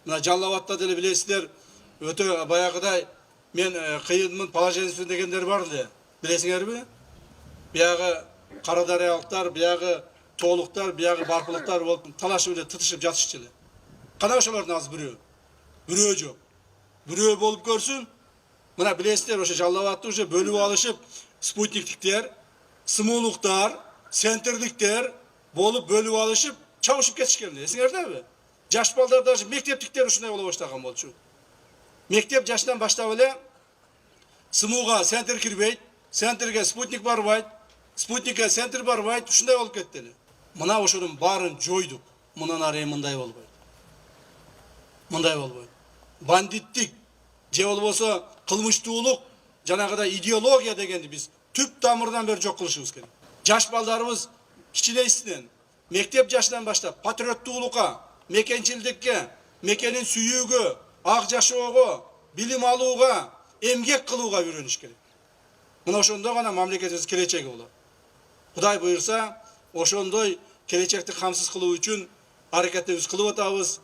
Мына Жалал Абадта деле билесиздер, өтө баягыдай мен кыйынмын, положениесин дегендер бар эле. Билесиңерби? Биягы карадариялыктар, биягы тоолуктар, биягы барпылыктар болуп талашып эле тытышып жатышчу эле. Кана ошолордун азыр бирөө жок. Бирөө болуп көрсүн. Мына билесиздер, ошо Жалал Абадты уже бөлүп алышып, спутниктиктер, сымуулуктар, центрликтер болуп бөлүп алышып, чабышып кетишкен эле. Эсиңердеби? Жаш балдар даже мектептиктер ушундай боло баштаган болчу. Мектеп жашынан баштап эле сымууга центр кирбейт, центрге спутник барбайт, спутникке центр барбайт, ушундай болуп кетти эле. Мына ошонун баарын жойдук. Мындан ары мындай болбойт. Мындай болбойт. Бандиттик же болбосо кылмыштуулук, жанагыдай идеология дегенди биз түп тамырдан бери жок кылышыбыз керек. Жаш балдарыбыз кичинейсинен, мектеп жашынан баштап патриоттуулукка, мекенчилдикке, мекенин сүйүүгө, ак жашоого, билим алууга, эмгек кылууга үйрөнүш керек. Мына ошондо гана мамлекетибиз келечеги болот. Кудай буйрса, ошондой келечекти камсыз кылуу үчүн аракетибиз кылып атабыз.